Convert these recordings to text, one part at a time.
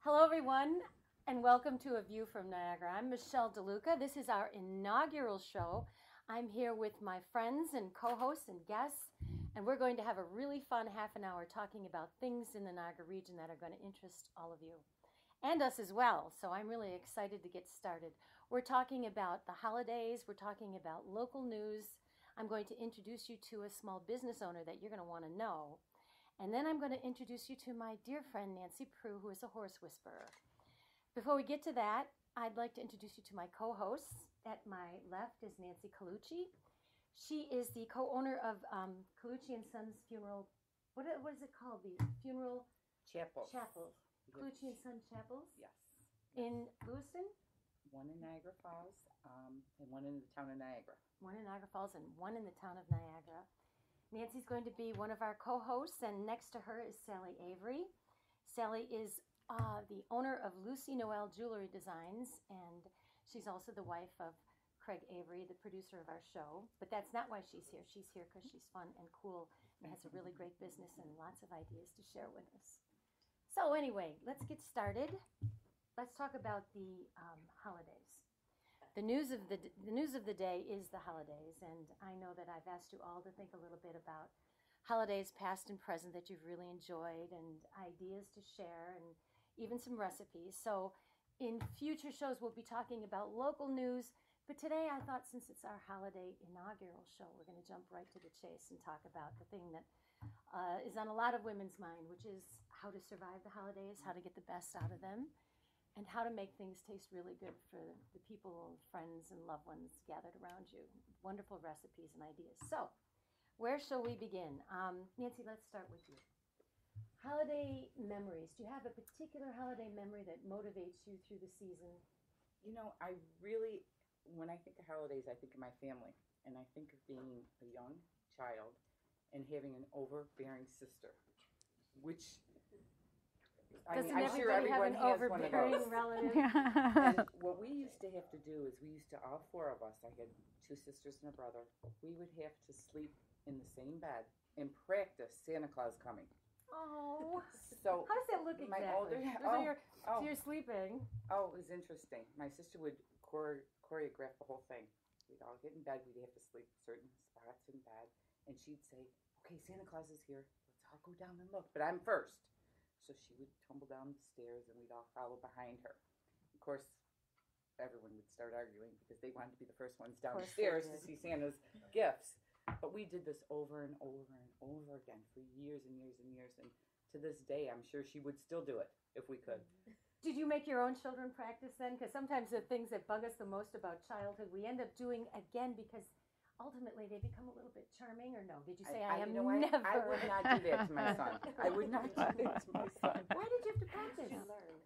Hello, everyone, and welcome to A View from Niagara. I'm Michele DeLuca. This is our inaugural show. I'm here with my friends and co-hosts and guests, and we're going to have a really fun half an hour talking about things in the Niagara region that are going to interest all of you and us as well. So I'm really excited to get started. We're talking about the holidays. We're talking about local news. I'm going to introduce you to a small business owner that you're going to want to know. And then I'm going to introduce you to my dear friend, Nancy Prue, who is a horse whisperer. Before we get to that, I'd like to introduce you to my co-hosts. At my left is Nancy Colucci. She is the co-owner of Colucci and Sons Funeral. What is it called? The funeral Chapels. Chapels. Colucci and Sons Chapels. Yes. In Lewiston. One in Niagara Falls, and one in the town of Niagara. One in Niagara Falls and one in the town of Niagara. Nancy's going to be one of our co-hosts, and next to her is Sally Avery. Sally is the owner of Lucy Noel Jewelry Designs, and she's also the wife of Craig Avery, the producer of our show. But that's not why she's here. She's here because she's fun and cool and has a really great business and lots of ideas to share with us. So anyway, let's get started. Let's talk about the holidays. The news of the day is the holidays, and I know that I've asked you all to think a little bit about holidays past and present that you've really enjoyed, and ideas to share, and even some recipes. So in future shows we'll be talking about local news, but today I thought since it's our holiday inaugural show, we're going to jump right to the chase and talk about the thing that is on a lot of women's mind, which is how to survive the holidays, how to get the best out of them, and how to make things taste really good for the people, friends, and loved ones gathered around you. Wonderful recipes and ideas. So, where shall we begin? Nancy, let's start with you. Holiday memories. Do you have a particular holiday memory that motivates you through the season? You know, when I think of holidays, I think of my family. And I think of being a young child and having an overbearing sister, which... Doesn't everybody have an overbearing relative? And what we used to have to do is all four of us, I had two sisters and a brother, we would have to sleep in the same bed and practice Santa Claus coming. Oh. So how does that look exactly? So you're sleeping. Oh, it was interesting. My sister would choreograph the whole thing. We'd all get in bed. We'd have to sleep certain spots in bed. And she'd say, okay, Santa Claus is here. Let's all go down and look. But I'm first. So she would tumble down the stairs, and we'd all follow behind her. Of course, everyone would start arguing because they wanted to be the first ones down the stairs to see Santa's gifts. But we did this over and over and over again for years and years and years. And to this day, I'm sure she would still do it if we could. Did you make your own children practice then? Because sometimes the things that bug us the most about childhood, we end up doing again because ultimately they become a little bit charming, or no? Did you say, I am never? I would not do that to my son. I would not do that to my son. Why did you have to practice?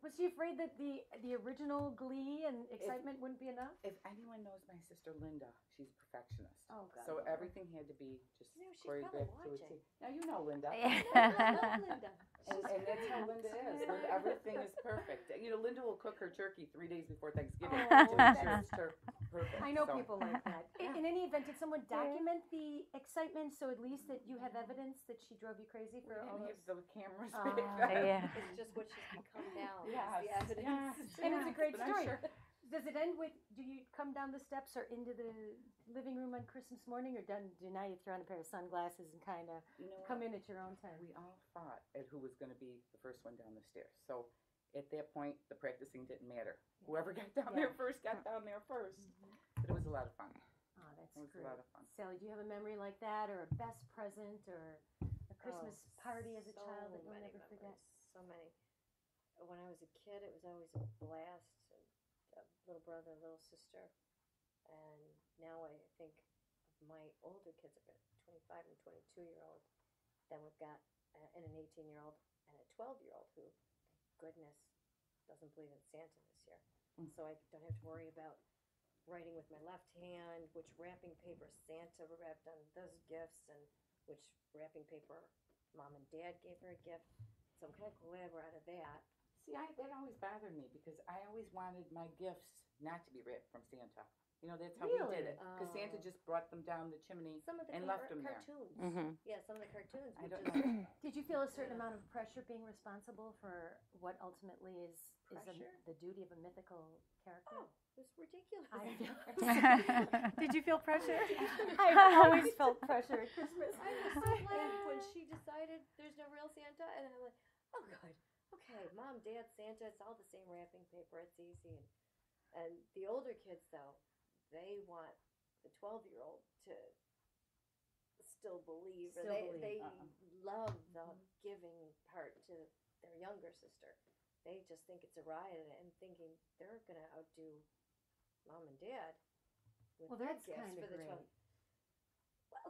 Was she afraid that the original glee and excitement wouldn't be enough? If anyone knows my sister Linda, she's a perfectionist. Oh, God. So everything had to be just choreographed to a T. Now you know Linda. I love Linda. And that's how Linda is. Linda, everything is perfect. You know, Linda will cook her turkey 3 days before Thanksgiving to make sure it's perfect. I know people like that. In any event, did someone document the excitement so at least that you have evidence that she drove you crazy for all those? The cameras. Yeah. It's just what she's become now. Yes. The evidence. Yes. And it's a great story. Sure. Does it end with, do you come down the steps or into the living room on Christmas morning, or do now you throw on a pair of sunglasses and kind of come in at your own time? We all fought at who was going to be the first one down the stairs. So at that point, the practicing didn't matter. Yeah. Whoever got down there first got down there first. Mm-hmm. But it was a lot of fun. Oh, that's great. It was a lot of fun. Sally, do you have a memory like that, or a best present, or a Christmas party as a child that you'll never forget? So many. When I was a kid, it was always a blast. A little brother, a little sister. And now I think of my older kids. I've got a 25 and 22-year-old. Then we've got an 18-year-old and a 12-year-old who, thank goodness, doesn't believe in Santa this year. Mm-hmm. So I don't have to worry about writing with my left hand, which wrapping paper Santa wrapped on those gifts, and which wrapping paper Mom and Dad gave her a gift. So I'm kind of glad we're out of that. See, that always bothered me because I always wanted my gifts not to be wrapped from Santa. You know, that's how we Really? did it. Because Santa Oh. just brought them down the chimney. Some of the And left 'em there. cartoons. Mhm. Yeah, some of the cartoons I would don't just know. Did you feel a certain Yeah. amount of pressure being responsible for what ultimately is Pressure? the duty of a mythical character? Oh, it was ridiculous. I feel. Mhm. Did you feel pressure? I always felt pressure at Christmas. I was so glad when she decided there's no real Santa, and I'm like, oh good, okay, Mom, Dad, Santa, it's all the same wrapping paper, it's easy. And the older kids though, they want the 12-year-old to still believe, or Still believe. they love the giving part to their younger sister. They just think it's a riot and thinking they're gonna outdo Mom and Dad with Well, their that's gifts kinda for the great. 12.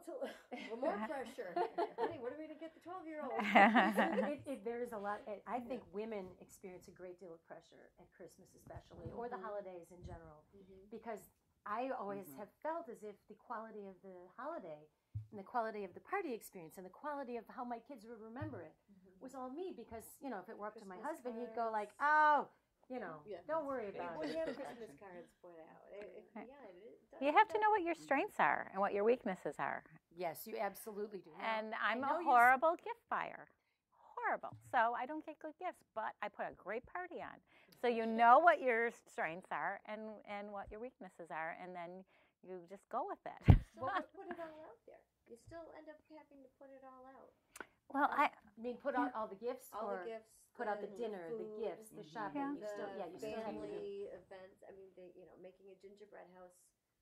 Well, it's a little more pressure. Honey, what are we gonna get the 12-year-old? There's a lot. I think women experience a great deal of pressure at Christmas, especially, or the Mhm. holidays in general, Mhm. because I always Mhm. have felt as if the quality of the holiday and the quality of the party experience and the quality of how my kids would remember it was all me. Because if it were up to my Christmas husband, he'd go cards. like, "Oh, Yeah. don't worry We about would it." have Christmas cards put out. It does. You have to know what your strengths are and what your weaknesses are. Yes, you absolutely do. Now, And I'm know a you- horrible gift buyer. Horrible. So I don't get good gifts, but I put a great party on. So you know what your strengths are and what your weaknesses are, and then you just go with it. Well, put it all out there. You still end up having to put it all out. Well, I mean, put out all the gifts, All or the gifts. put out the dinner, the food, gifts, the shopping. Yeah. You still, the you still have to do. family events. I mean, making a gingerbread house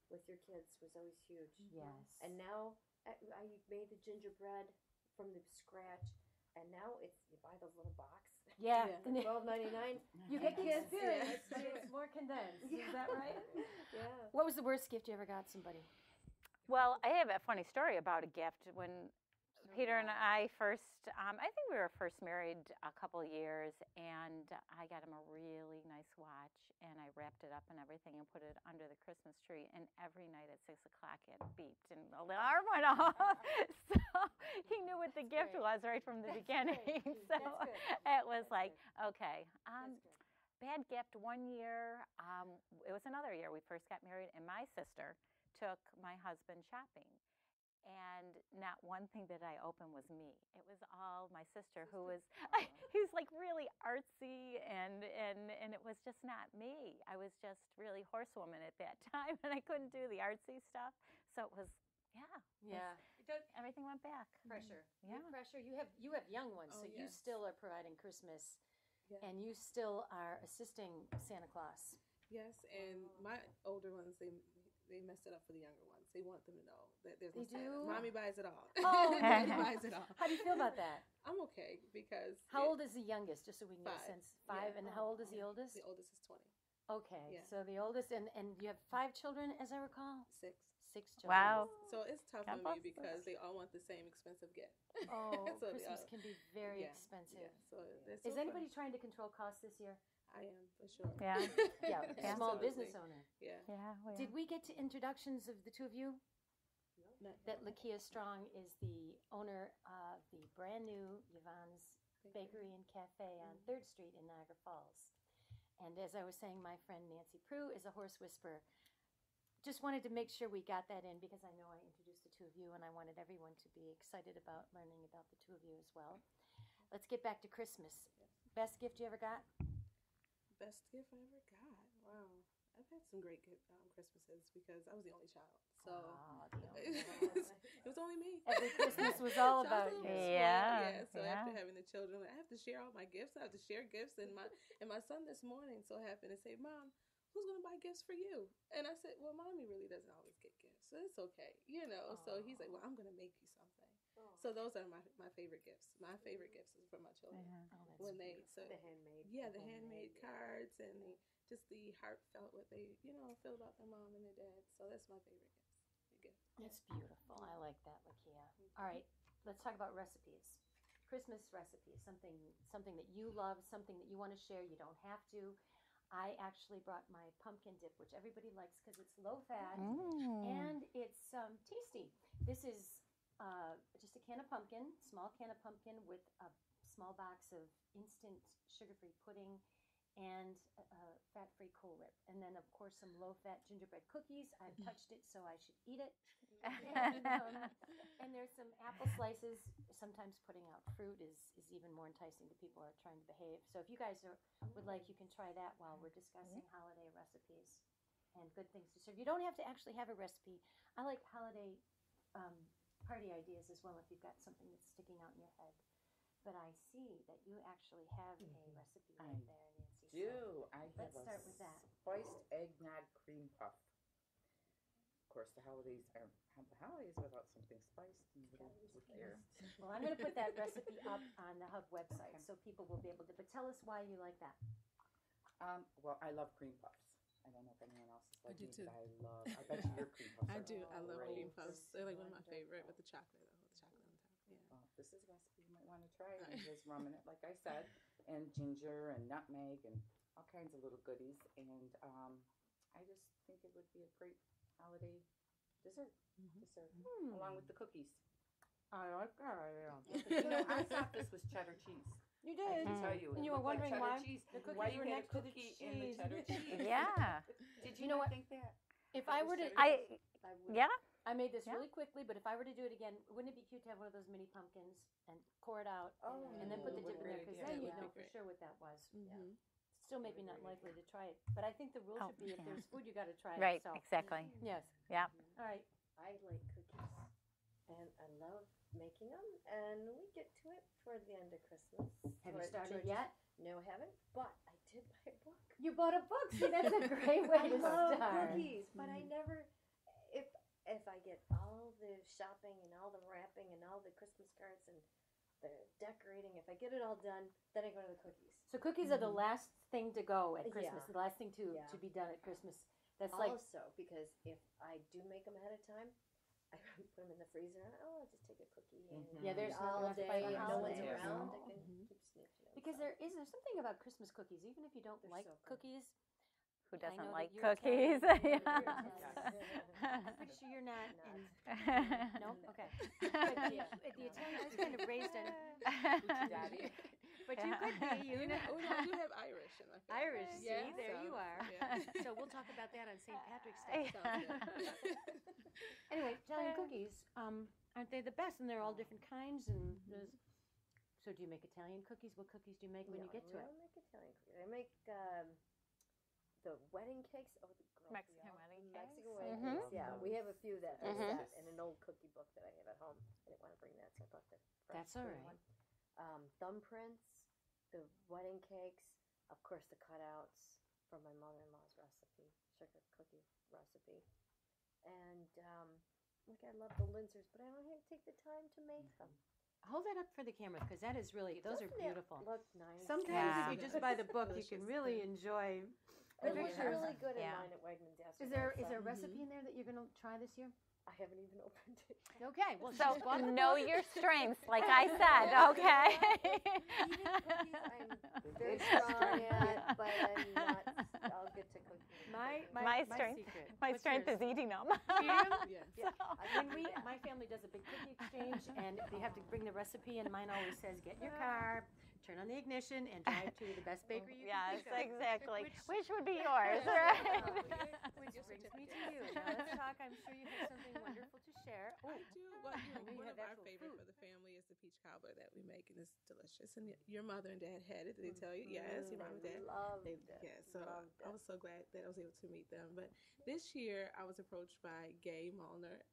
with your kids was always huge. Yes. And now I made the gingerbread from the scratch, and now you buy those little box. Yeah. Yeah. $12.99. You get the Kids, experience, yeah. but it's more condensed. Yeah. Is that right? Yeah. What was the worst gift you ever got somebody? well, I have a funny story about a gift. When Peter and I first, I think we were first married a couple of years, and I got him a really nice watch, and I wrapped it up and everything and put it under the Christmas tree. And every night at 6 o'clock it beeped and the alarm went off. So he knew what the gift great. was right from the beginning. So That's good. it was That's like, good. okay. That's good. Bad gift one year. It was another year we first got married, and my sister took my husband shopping. And not one thing that I opened was me. It was all my sister, who was who's like really artsy, and it was just not me. I was just really horsewoman at that time, and I couldn't do the artsy stuff. So it was, Yeah. everything went back. Pressure. Yeah. Pressure. You have young ones, Oh, so you yes. still are providing Christmas, Yeah. and you still are assisting Santa Claus. Yes, and my older ones, they mess it up for the younger ones. They want them to know that there's no They Santa. do? Mommy buys it all. Oh, Daddy buys it all. How do you feel about that? I'm okay because How old is the youngest, just so we can get a 5. sense? 5, Yeah. and how old is the oldest? The oldest is 20. Okay, Yeah. so the oldest, and you have 5 children, as I recall? 6. 6 children. Wow. So it's tough God on bless me because they all want the same expensive gift. Oh, So they Christmas all- can be very yeah, expensive. Yeah, so it's Is so fun. anybody trying to control costs this year? I am, for sure. Yeah. Yeah, Yeah. small Absolutely. business owner. Yeah. Yeah. Did we get to introductions of the two of you? Not That Lakia Strong is the owner of the brand new Yvonne's Bakery and Cafe on 3rd Street in Niagara Falls. And as I was saying, my friend Nancy Prue is a horse whisperer. Just wanted to make sure we got that in because I know I introduced the two of you and I wanted everyone to be excited about learning about the two of you as well. Let's get back to Christmas. Best gift you ever got? Best gift I ever got. Wow. I've had some great Christmases because I was the only child. So Oh, the only it was only me. Every Christmas was all So I about was a you. little bit Yeah, spoiled, yeah. So yeah. after having the children, I have to share all my gifts. I have to share gifts, and my son this morning so happened to say, "Mom, who's gonna buy gifts for you?" And I said, "Well, Mommy really doesn't always get gifts, so it's okay, you know." So he's like, "Well, I'm gonna make you something." So those are my favorite gifts. My favorite gifts is for my children Yeah. Oh, that's when they beautiful. The handmade. yeah, the handmade cards and the heartfelt what they feel about their mom and their dad. So that's my favorite gift. That's beautiful. I like that, Lakia. All right, let's talk about recipes. Christmas recipes, something that you love, something that you want to share. You don't have to. I actually brought my pumpkin dip, which everybody likes because it's low fat and it's tasty. This is just a can of pumpkin, small can of pumpkin with a small box of instant sugar-free pudding and fat-free Cool Whip. And then, of course, some low-fat gingerbread cookies. I've touched it, so I should eat it. And there's some apple slices. Sometimes putting out fruit is even more enticing to people who are trying to behave. So if you guys would like, you can try that while we're discussing holiday recipes and good things to serve. You don't have to actually have a recipe. I like holiday party ideas as well if you've got something that's sticking out in your head. But I see that you actually have a recipe right there, Nancy. Let's start with that. Spiced eggnog cream puff. Of course, the holidays aren't the holidays without something spiced and a little liqueur. Well, I'm going to put that recipe up on the Hub website so people will be able to. But tell us why you like that. Well, I love cream puffs. I don't know if anyone else is like do me, too. but I bet you your cream puffs I are do. I love great. cream puffs. They're like one of my favorite with the chocolate, the chocolate on top. Yeah. Well, this is a recipe you might want to try. And there's rum in it, like I said, and ginger and nutmeg and all kinds of little goodies. And I just think it would be a great holiday dessert along with the cookies. I like that. You know, I thought this was cheddar cheese. You I did. can tell you. And it you were looked like wondering cheddar why cheese. the cookies Why you were had next a to the cookie in the cheese. cheddar cheese? Yeah. Did You you know not what? think that? If I were to, Yeah. I made this Yeah. really quickly, but if I were to do it again, wouldn't it be cute to have one of those mini pumpkins and pour it out and then put the dip in there? Because then you'd know for sure what that was. Still maybe not likely to try it, but I think the rule should be if there's food, you got to try it. Right. So. Exactly. Yes. Yeah. All right. I like cookies, and I love making them, and we get to it toward the end of Christmas. Have you Toward started George's- yet? No, I haven't, but I did buy a book. You bought a book. See, that's a great way I to love start. cookies, but I never, if I get all the shopping and all the wrapping and all the Christmas cards and the decorating, if I get it all done, then I go to the cookies. So cookies are the last thing to go at Christmas. Yeah. The last thing to be done at Christmas. That's like Also, because if I do make them ahead of time, I put them in the freezer. I'll just take a cookie and there's all no day. by the If no one's holidays. around, I can keep snitching them. because there's something about Christmas cookies. Even if you don't They're like so good. cookies, Who I doesn't know like that you're cookies? Italian. Yeah. I'm pretty sure you're not. Not. No, okay. But the Italian, I was kind of raised on. Daddy. But you could be. You know. Oh, no, I do have Irish in my family. Irish, see, Yeah, there so, you are. Yeah. So we'll talk about that on St. Patrick's Day. Sounds good. Anyway, Italian cookies, aren't they the best? And they're all different kinds. And there's. So do you make Italian cookies? What cookies do you make when you get to I it? don't make Italian cookies. I make the wedding cakes. Oh, the girls. Mexican wedding cakes? Mexican wedding Mhm. cakes. Yeah, we have a few that has Mhm. that in an old cookie book that I have at home. I didn't want to bring that, so I bought the fresh That's all green right. one. Thumbprints, the wedding cakes, of course the cutouts from my mother-in-law's recipe, sugar cookie recipe, and like I love the Lindsers, but I don't have to take the time to make them. Hold that up for the camera because that is really, those are Doesn't it beautiful. Look nice. Sometimes Yeah. if you just buy the book, you can really enjoy. It looks pictures. really good in Yeah. mine at Wegmans. Is there a recipe in there that you're going to try this year? I haven't even opened it. Okay, well, So she's bought the know book. your strengths, like I said. Okay. Eating cookies, I'm very strong at, but I'm not. I'll get to cooking. My strength- secret. My What's strength yours? is eating them. Yeah. Yeah. My family does a big cookie exchange, and you have to bring the recipe, and mine always says, get in your car, turn on the ignition, and drive to the best bakery you can Yes, think of. exactly. Which would be yours, right? Which brings me to you. Now let's talk. I'm sure you have something wonderful to share. Oh, I do. Well, we one have of our actual favorite food. for the family is the peach cobbler that we make, and it's delicious. And your mother and dad had it. Did they tell you? Yes, your mom and dad. Loved They, it. yeah, so Loved I it. was so glad that I was able to meet them. But this year, I was approached by Gay Molnar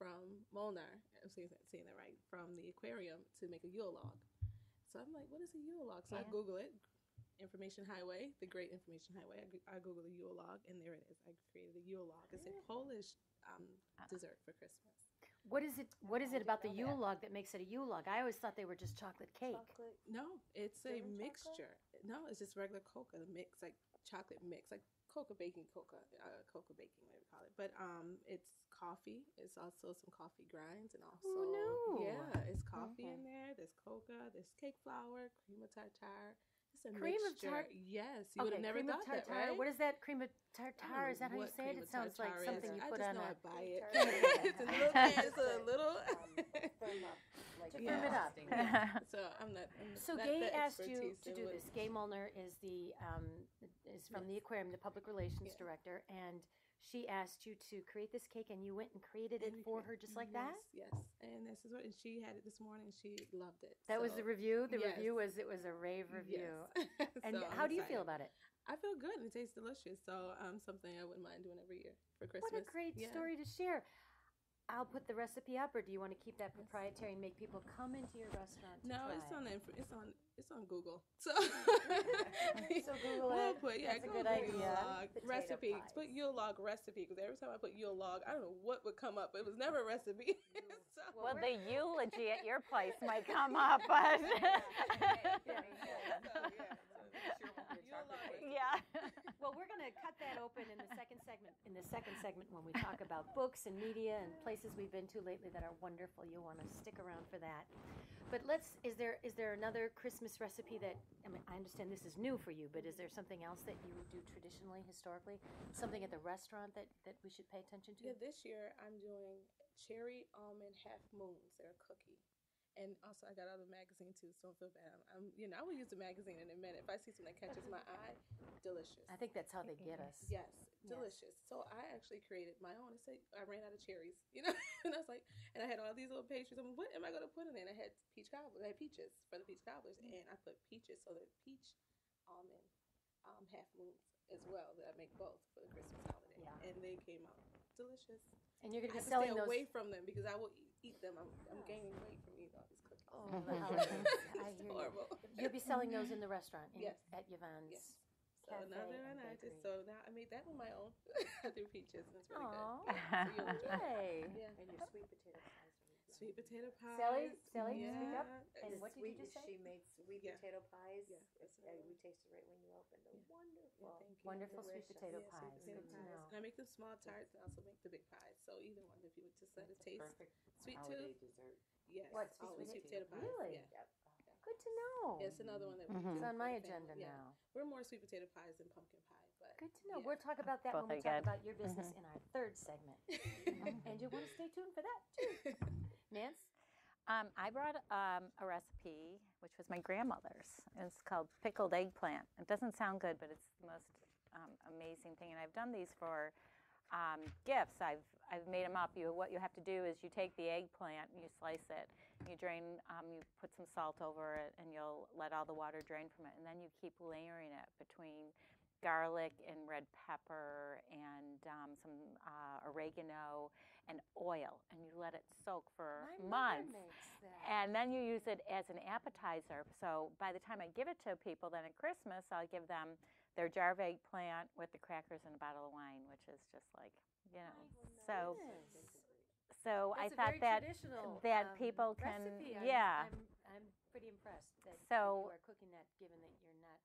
from Molnar, I'm saying that right, from the aquarium to make a Yule log. So I'm like, what is a Yule log? So I Yeah. Google it, Information Highway, the Great Information Highway. I Google a Yule log, and there it is. I created a Yule log. It's a Polish dessert for Christmas. what is it? What is it about the know Yule log that makes it a Yule log? I always thought they were just chocolate cake. Chocolate. No, it's a German mixture. No, it's just regular cocoa, the mix, like chocolate mix, like cocoa baking, cocoa baking, whatever you call it. But it's coffee. It's also some coffee grinds, and also no. yeah, it's coffee Okay. in there. There's cocoa. There's cake flour, cream of tartar. It's a Cream of mixture. tart- Yes, you would have never cream thought of tartar. that, right? What is that? Cream of I don't tartar? know Is that how you what say it? cream It of sounds like tartar something is. you I put just on know a. I buy it. Tartar. It's a little can. It's a little. From like Firm it up. So I'm not. So not Gay the asked you expertise to in do what- this. Gay Molnar is from the aquarium, the public relations Yeah. director, and she asked you to create this cake, and you went and created it And for her just like that. Yes. And this is what. And she had it this morning. She loved it. That was the review. The yes. review was a rave review. Yes. And So how I'm do you feel excited. about it? I feel good and it tastes delicious. So something I wouldn't mind doing every year for Christmas. What a great story to share. I'll put the recipe up, or do you want to keep that proprietary and make people come into your restaurant to No, try it's it? it's on Google. So So Google we'll it. put That's a go good Google idea. log Potato recipe. pies. Put Yule log recipe because every time I put Yule log, I don't know what would come up. It was never a recipe. So, Well, the eulogy at your place might come up, but yeah. Well, we're going to cut that open in the second segment. In the second segment, when we talk about books and media and places we've been to lately that are wonderful, you'll want to stick around for that. But is there another Christmas recipe that, I mean, I understand this is new for you, but is there something else that you would do traditionally, historically? Something at the restaurant that we should pay attention to? yeah, this year I'm doing cherry almond half moons. They're a cookie. And also, I got out of the magazine too, so don't feel bad. I will use the magazine in a minute. If I see something that catches my eye, delicious. I think that's how they get us. Yes, delicious. So I actually created my own. I ran out of cherries, and I was like, and I had all these little pastries. I'm like, what am I going to put in there? And I had peach cobblers. I had peaches for the peach cobblers, and I put peaches, so they're peach almond half moons as well. That I make both for the Christmas holiday, and they came out delicious. And you're going to I be have to selling stay those. away from them because I will eat them. I'm gaining weight from eating all these cookies. Oh, the holidays. I It's hear you. horrible. You'll be selling those in the restaurant Yes. at Yvonne's. Yes. So Cafe now they're and on artist. bakery. So now I made that one my own. I do peaches, and it's really Aw. good. Yeah, so you'll enjoy it. Yay. Yeah. And your sweet potato pies. are really good. Sweet potato pie. Sally, yeah. speak up. And The what did you sweet- just say? She made sweet Yeah. potato pies. Yeah, that's Yeah, another we one. tasted right when you opened. They're Yeah. wonderful. Yeah, thank you. Wonderful sweet Delicious. potato Yeah, pies. sweet potato Good to pies. know. And I make them small tarts and I also make the big pies. So either one, if you would just let it taste. Perfect Sweet holiday tooth. dessert. Yes. What, always sweet sweet potato pies. Really? Yeah. Yep. Good to know. Yeah, it's another one that we Mhm. do It's on for my the family. agenda Yeah. now. We're more sweet potato pies than pumpkin pie, but Good to know. Yeah. We'll talk about that Both when we are talk good. about your business in our third segment. And you'll want to stay tuned for that too. Nance? I brought a recipe, which was my grandmother's. It's called pickled eggplant. It doesn't sound good, but it's the most amazing thing. And I've done these for gifts. I've made them up. What you have to do is you take the eggplant, you slice it, you drain, you put some salt over it, and you'll let all the water drain from it. And then you keep layering it between garlic and red pepper and some oregano and oil, and you let it soak for months. Makes that. And then you use it as an appetizer. So by the time I give it to people, then at Christmas, I'll give them their jar of eggplant with the crackers and a bottle of wine, which is just like, so. Goodness. So That's I a thought very that traditional, people can, recipe. yeah. I'm pretty impressed that So- you are cooking that, given that you're not.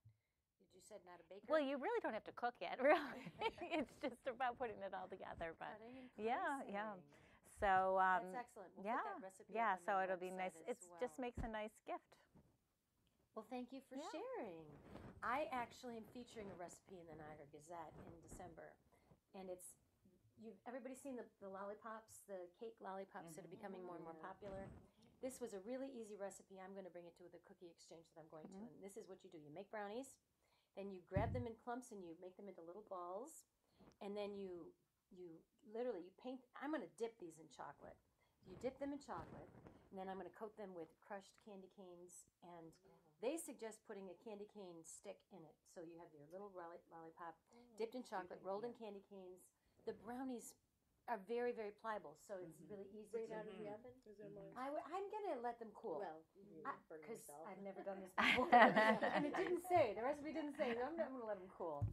Did you said not a baker? Well, you really don't have to cook it, really. It's just about putting it all together. But Cutting and yeah, yeah. slicing. so That's excellent. We'll yeah, put that recipe yeah. up on So the it'll be website nice. as It just well. makes a nice gift. Well, thank you for Yeah. sharing. I actually am featuring a recipe in the Niagara Gazette in December, and it's everybody's seen the lollipops, the cake lollipops that are becoming more and more popular. This was a really easy recipe. I'm going to bring it to the cookie exchange that I'm going to, and this is what you do: you make brownies, then you grab them in clumps and you make them into little balls, and then you literally you paint. I'm going to dip these in chocolate. You dip them in chocolate, and then I'm going to coat them with crushed candy canes, and they suggest putting a candy cane stick in it. So you have your little lollipop dipped in chocolate, rolled in candy canes. The brownies are very, very pliable, so it's really easy. Straight to out of the oven? Is there more? I'm going to let them cool. Well, you burn Because yourself. I've never done this before. And it didn't say. The recipe didn't say. I'm going to let them cool.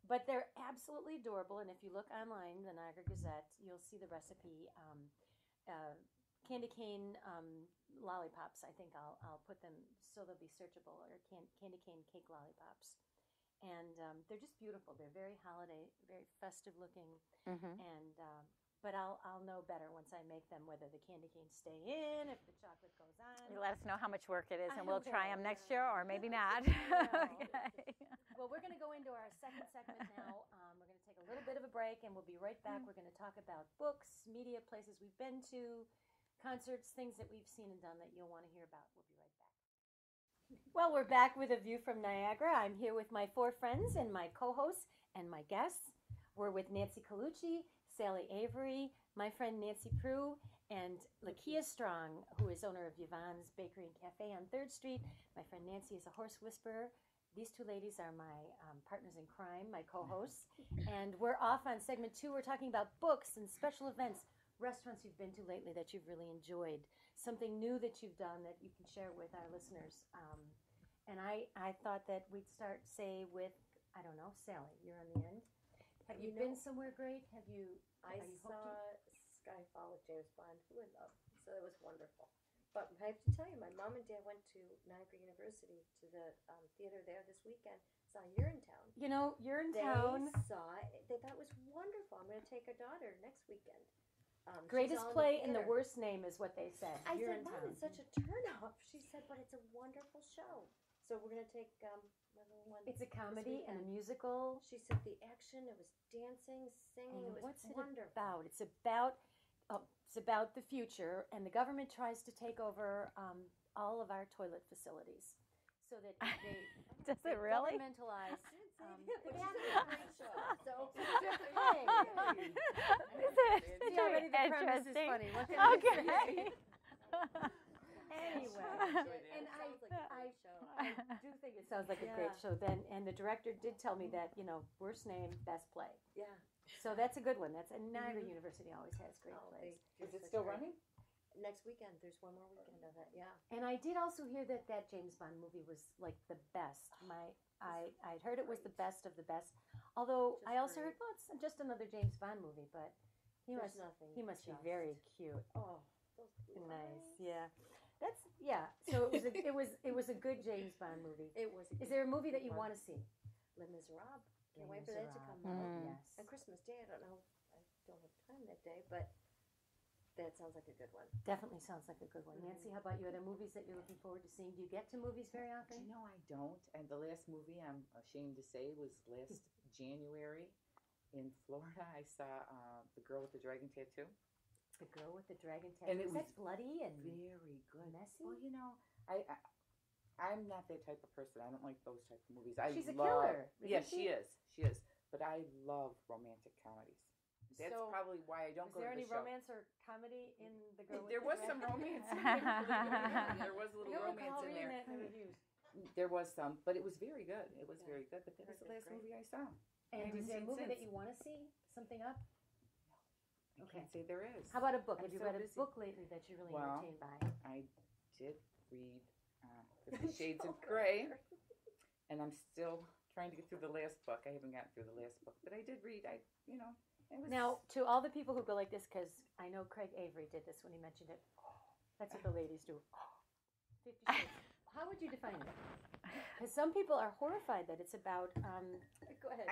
But they're absolutely adorable. And if you look online, the Niagara Gazette, you'll see the recipe. Candy cane lollipops, I think I'll put them so they'll be searchable, or candy cane cake lollipops. And they're just beautiful. They're very holiday, very festive looking. And but I'll know better once I make them whether the candy canes stay in, if the chocolate goes on. You let us know how much work it is, I and we'll try will, them next year, or maybe not. Okay. Well, we're going to go into our second segment now. We're going to take a little bit of a break, and we'll be right back. We're going to talk about books, media, places we've been to, concerts, things that we've seen and done that you'll want to hear about. We'll be right back. Well, we're back with a view from Niagara. I'm here with my 4 friends and my co-hosts and my guests. We're with Nancy Colucci, Sally Avery, my friend Nancy Prue, and Lakia Strong, who is owner of Yvonne's Bakery and Cafe on 3rd Street. My friend Nancy is a horse whisperer. These 2 ladies are my partners in crime, my co-hosts. And we're off on segment 2. We're talking about books and special events, restaurants you've been to lately that you've really enjoyed, something new that you've done that you can share with our listeners. And I thought that we'd start, say, with, I don't know, Sally, you're on the end. Have you been somewhere great? I saw Skyfall with James Bond, who I love. So it was wonderful. But I have to tell you, my mom and dad went to Niagara University to the theater there this weekend. Saw Urinetown. You know, They Urinetown. saw it. They thought it was wonderful. I'm going to take our daughter next weekend. Greatest play and the worst name is what they said. I said, Urinetown. Mom, it's such a turn up. She said, but it's a wonderful show. So we're going to take my little one. It's a comedy and a weekend. musical. She said the action, it was dancing, singing, And it was what's it wonderful. about? It's about the future, and the government tries to take over all of our toilet facilities, so that they Does it really? governmentalize. But it's a great show. So it's a different thing. See, already the premise is Interesting. funny. What can I Okay. say? Anyway, and I I do think it sounds like a great show. Then, and the director did tell me that, worst name, best play. Yeah. So that's a good one. That's and Niagara University always has great plays. Is it still running? Next weekend, there's one more weekend of it. Yeah. And I did also hear that James Bond movie was like the best. I'd heard it was the best of the best. Although I also heard, well, it's just another James Bond movie, but he There's must nothing. be just- very cute. Oh, those blue Nice, eyes. yeah. So it was a good James Bond movie. It was. Is there a movie that you want to see? Les Miserables. Can't Les wait for that to come Miserables. out. Yes. On Christmas Day, I don't know. I don't have time that day, but that sounds like a good one. Definitely sounds like a good one. Nancy, how about you? Are there movies that you're looking forward to seeing? Do you get to movies very often? No, I don't. And the last movie, I'm ashamed to say, was last January in Florida. I saw The Girl with the Dragon Tattoo. The Girl with the Dragon Tattoo. And it was was that bloody and very good. messy? Well, I'm not that type of person. I don't like those type of movies. She's a love, killer. Yeah, Isn't she? she is. But I love romantic comedies. That's So, probably why I don't Was go there to any the show. romance or comedy in The Girl with There the was some Dragon? romance in there. There was a I little don't romance recall in reading there. that in the reviews. There was some, but it was very good. It was Yeah. very good. But that was the Heard last it's movie I saw. And haven't is there a seen movie that since. you want to see? Something up? I Okay. can't say there is. How about a book? I'm Have you so read a busy. book lately that you're really Well, entertained by? I did read 50 Shades of Grey, and I'm still trying to get through the last book. I haven't gotten through the last book, but I did read. It was Now, to all the people who go like this, because I know Craig Avery did this when he mentioned it. That's what the ladies do. 50 Shades. How would you define it? Because some people are horrified that it's about. Go ahead.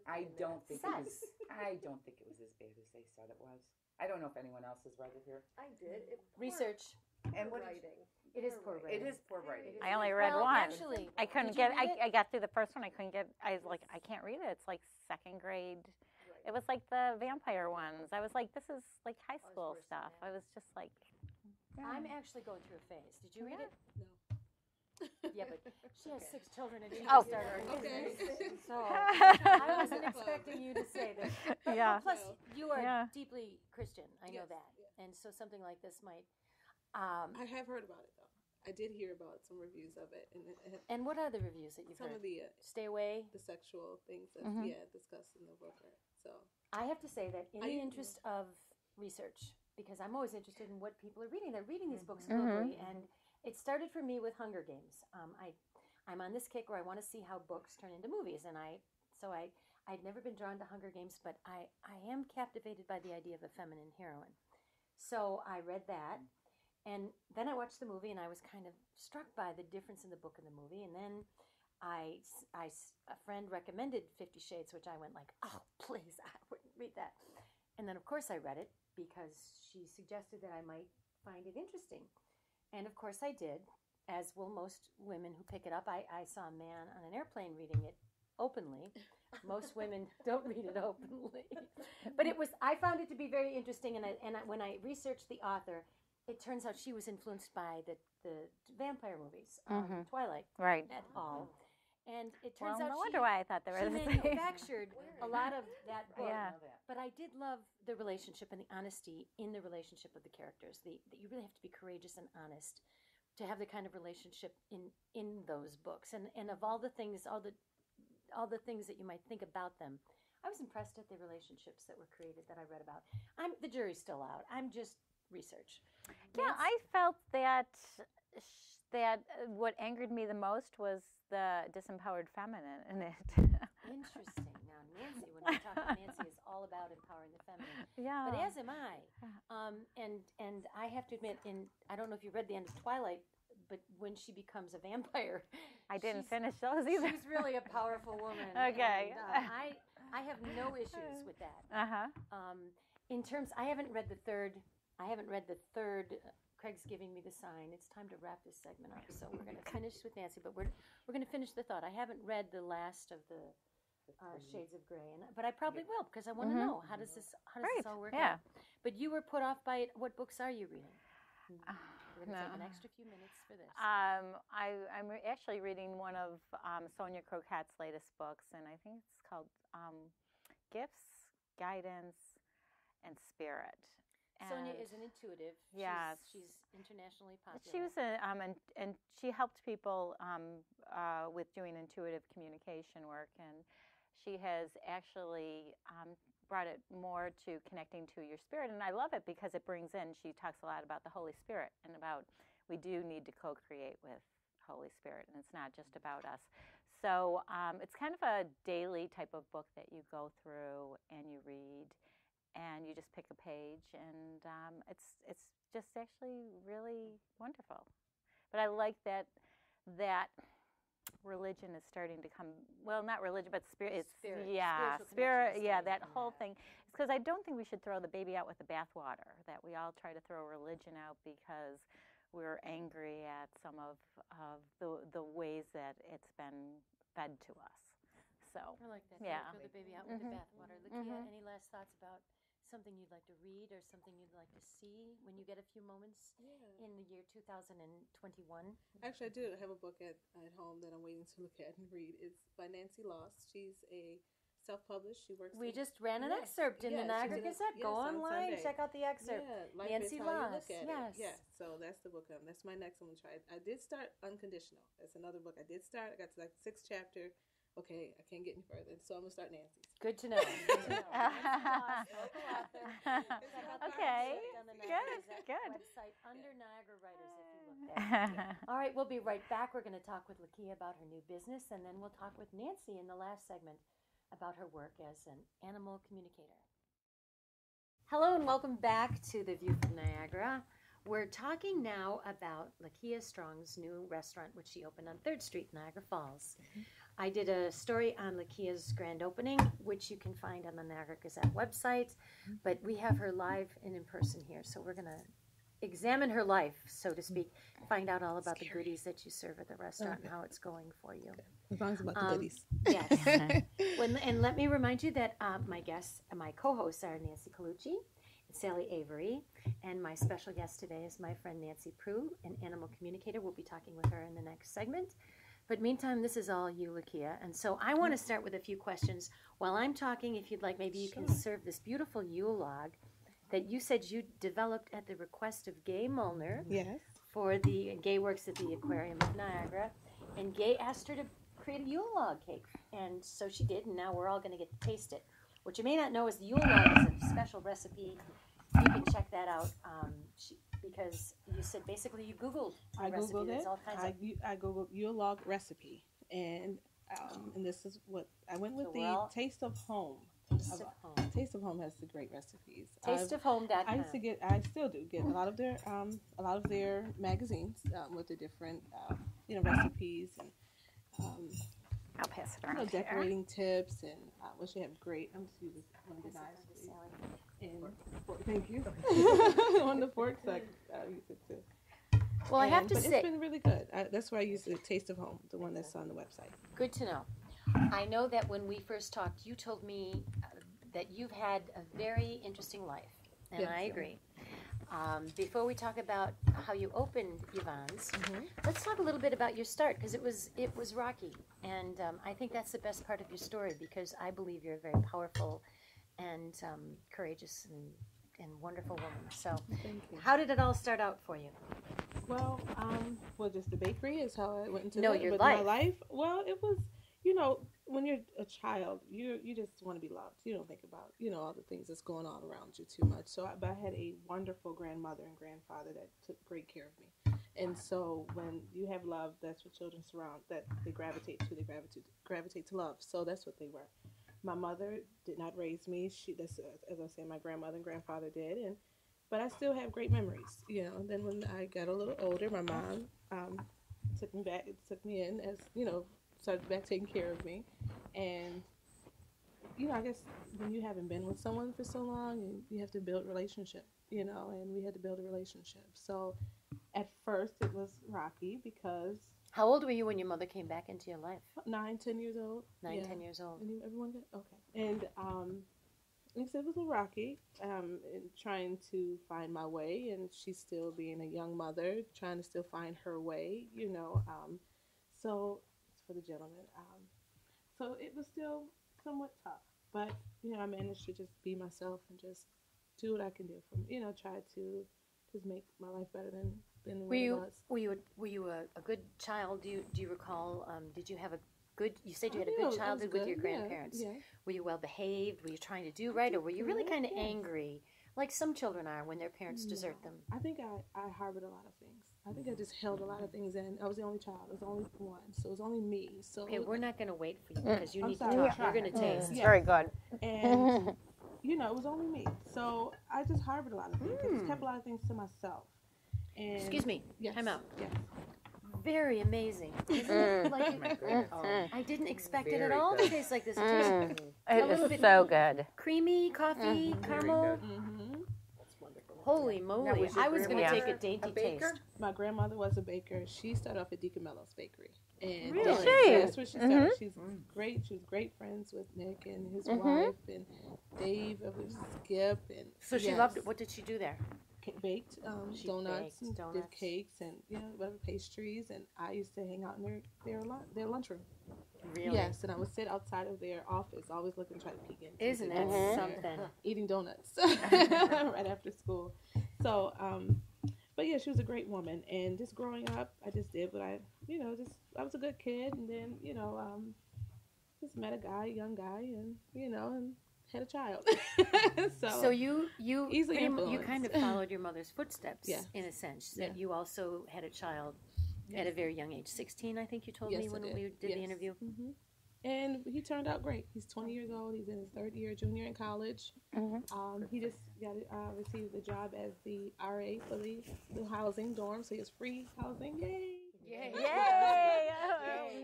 I don't think it was. Sex. I don't think it was as bad as they said it was. I don't know if anyone else has read it here. I did. Research. And what did you- writing. It is poor It writing. is poor writing. I only read Well, one. Actually, I couldn't did you get. read it? I got through the first one. I couldn't get. I was like, I can't read it. It's like 2nd grade. Right. It was like the vampire ones. I was like, this is like high was school worse than stuff. that. I was just like, I'm actually going through a phase. Did you read it? No. Yeah, but she has 6 children and she Oh. just started her Okay. business. So I wasn't expecting you to say that. But, Yeah. Plus, No. you are Yeah. deeply Christian. I know Yes, that. yeah. And so something like this might. I have heard about it though. I did hear about some reviews of it, and And what are the reviews that you've some heard? of the Stay away. sexual things that's discussed in the book. Right? So I have to say that in I- the interest of research, because I'm always interested in what people are reading. They're reading these books Mhm. globally, and it started for me with Hunger Games. I'm on this kick where I want to see how books turn into movies, and I'd never been drawn to Hunger Games, but I am captivated by the idea of a feminine heroine. So I read that, and then I watched the movie, and I was kind of struck by the difference in the book and the movie, and then a friend recommended 50 Shades, which I went like, oh, please, I wouldn't read that. And then, of course, I read it because she suggested that I might find it interesting. And, of course, I did, as will most women who pick it up. I saw a man on an airplane reading it openly. Most women don't read it openly. But I found it to be very interesting, and when I researched the author, it turns out she was influenced by the vampire movies, Twilight, Right. et al. And it Well, turns out no wonder why I thought they were she the same. manufactured a lot of that book. Yeah. But I did love the relationship and the honesty in the relationship of the characters. That you really have to be courageous and honest to have the kind of relationship in those books. And of all the things, all the things that you might think about them, I was impressed at the relationships that were created that I read about. The jury's still out. I'm just research. Yeah, I felt that what angered me the most was the disempowered feminine in it. Interesting. Now, Nancy, when we talk to Nancy, is all about empowering the feminine. Yeah. But as am I. And I have to admit, I don't know if you read the end of Twilight, but when she becomes a vampire, I didn't finish those either. She's really a powerful woman. Okay. And, I have no issues with that. In terms, I haven't read the third. Craig's giving me the sign. It's time to wrap this segment up. So we're going to finish with Nancy, but we're going to finish the thought. I haven't read the last of the Shades of Grey, but I probably will because I want to know how does this all work out. But you were put off by it. What books are you reading? We're going to take an extra few minutes for this. I'm actually reading one of Sonia Croquette's latest books, and I think it's called Gifts, Guidance, and Spirit. Sonia is an intuitive. Yes. She's internationally popular. She was and she helped people with doing intuitive communication work, and she has actually brought it more to connecting to your spirit, and I love it because it brings in. She talks a lot about the Holy Spirit and about we do need to co-create with Holy Spirit, and it's not just about us. So it's kind of a daily type of book that you go through and you read. And you just pick a page, and it's just actually really wonderful. But I like that religion is starting to come. Well, not religion, but spirit. Spirit. Yeah, that whole thing. It's because I don't think we should throw the baby out with the bathwater. That we all try to throw religion out because we're angry at some of the ways that it's been fed to us. So I like that. Yeah. Throw the baby out with the bathwater. Lakia, any last thoughts about something you'd like to read or something you'd like to see when you get a few moments in the year 2021? Actually, I do have a book at home that I'm waiting to look at and read. It's by Nancy Loss. She's a self-published. She works. We just ran an excerpt in the Niagara Gazette. Go online, check out the excerpt. Yeah, Nancy Loss. Yes. Yeah. So that's the book. That's my next one to try. I did start Unconditional. That's another book I did start. I got to like the 6th chapter. Okay, I can't get any further, so I'm gonna start Nancy's. Good to know. Good to know. Okay, good. Website under Niagara Writers if you look there. All right, we'll be right back. We're going to talk with Lakia about her new business, and then we'll talk with Nancy in the last segment about her work as an animal communicator. Hello, and welcome back to The View from Niagara. We're talking now about Lakia Strong's new restaurant, which she opened on 3rd Street, Niagara Falls. I did a story on Lakia's grand opening, which you can find on the Niagara Gazette website, but we have her live and in person here, so we're going to examine her life, so to speak, find out all about the goodies that you serve at the restaurant and how it's going for you. As long as about the goodies. Yes. And let me remind you that my co-hosts are Nancy Colucci and Sally Avery, and my special guest today is my friend Nancy Prue, an animal communicator. We'll be talking with her in the next segment. But meantime, this is all you, Lakia. And so I want to start with a few questions. While I'm talking, if you'd like, maybe you can serve this beautiful Yule log that you said you developed at the request of Gay Molnar for the Gay Works at the Aquarium of Niagara. And Gay asked her to create a Yule log cake. And so she did, and now we're all going to get to taste it. What you may not know is the Yule log is a special recipe. You can check that out. Because you said basically you Googled a recipe. Googled it. All kinds I Googled Yule log recipe, and this is what I went with. Taste of Home. Taste of Home has the great recipes. Tasteofhome.com. I still do get a lot of their magazines with the different recipes and I'll pass it around. Decorating tips and she have great. I'm just using one of the knives. Thank you. On the forks, I use it too. Well, I have to say, it's been really good. That's why I use the Taste of Home, the one that's on the website. Good to know. I know that when we first talked, you told me that you've had a very interesting life, and I agree. Before we talk about how you opened Yvonne's, let's talk a little bit about your start, because it was rocky, and I think that's the best part of your story, because I believe you're a very powerful and courageous and wonderful woman. So, Thank you. how did it all start out for you? Well, just the bakery is how I went into your with life. my life. Well, it was, when you're a child, you just want to be loved. You don't think about, all the things that's going on around you too much. So, but I had a wonderful grandmother and grandfather that took great care of me. And so when you have love, that's what children surround, that they gravitate to. They gravitate to love. So that's what they were. My mother did not raise me. That's as I say, my grandmother and grandfather did, but I still have great memories. And then when I got a little older, my mom took me in as started back taking care of me, and I guess when you haven't been with someone for so long, and you have to build relationship, and we had to build a relationship. So at first it was rocky because. How old were you when your mother came back into your life? 9, 10 years old. 9, 10 years old. Everyone good? Okay. And like I said, it was a little rocky, in trying to find my way, and she's still being a young mother, trying to still find her way, So, it's for the gentleman. So it was still somewhat tough, but, I managed to just be myself and just do what I can do try to just make my life better than what it was. Were you a good child? Do you recall? Did you have a good? You said you had a Yeah, good I was childhood with good. your grandparents. Yeah. Were you well behaved? Were you trying to do right, or were you really kind of angry, like some children are when their parents desert them? I think I harbored a lot of things. I think I just held a lot of things in. I was the only child. I was the only one, so it was only me. So Okay, we're not going to wait for you because you I'm need sorry. to talk. We're going to taste. Yeah. Very good. And it was only me. So I just harbored a lot of things. I just kept a lot of things to myself. And Excuse me. Yes. Time out. Yes. Very amazing. Isn't it? Like, My goodness. I didn't expect it at Very all good. to taste like this. It tastes It little is bit- so good. creamy, coffee, caramel. Mm-hmm. That's wonderful. Holy Now, moly. was your I was going to grandmother take a dainty baker? taste. My grandmother was a baker. She started off at Deacon Mellow's Bakery. And Really? that's- She? That's where she started. She's great. She was great friends with Nick and his wife and Dave, Skip. And So she loved it. What did she do there? Baked She donuts baked and donuts. did cakes and whatever pastries, and I used to hang out in their lunchroom. Really? Yes, and I would sit outside of their office, always looking to try to peek in. Isn't that something? Eating donuts right after school. So, but yeah, she was a great woman, and just growing up, I just did what I was a good kid, and then just met a young guy, and and had a child. So you Easily pretty mu- you influenced. kind of followed your mother's footsteps Yeah. in a sense. That Yeah. you also had a child at a very young age, 16, I think you told Yes, me I when did. we did the interview. Hmm. And he turned out great. He's 20 years old. He's in his third year, junior in college. He just got received the job as the RA for the housing dorm, so he has free housing. Yay! Yay!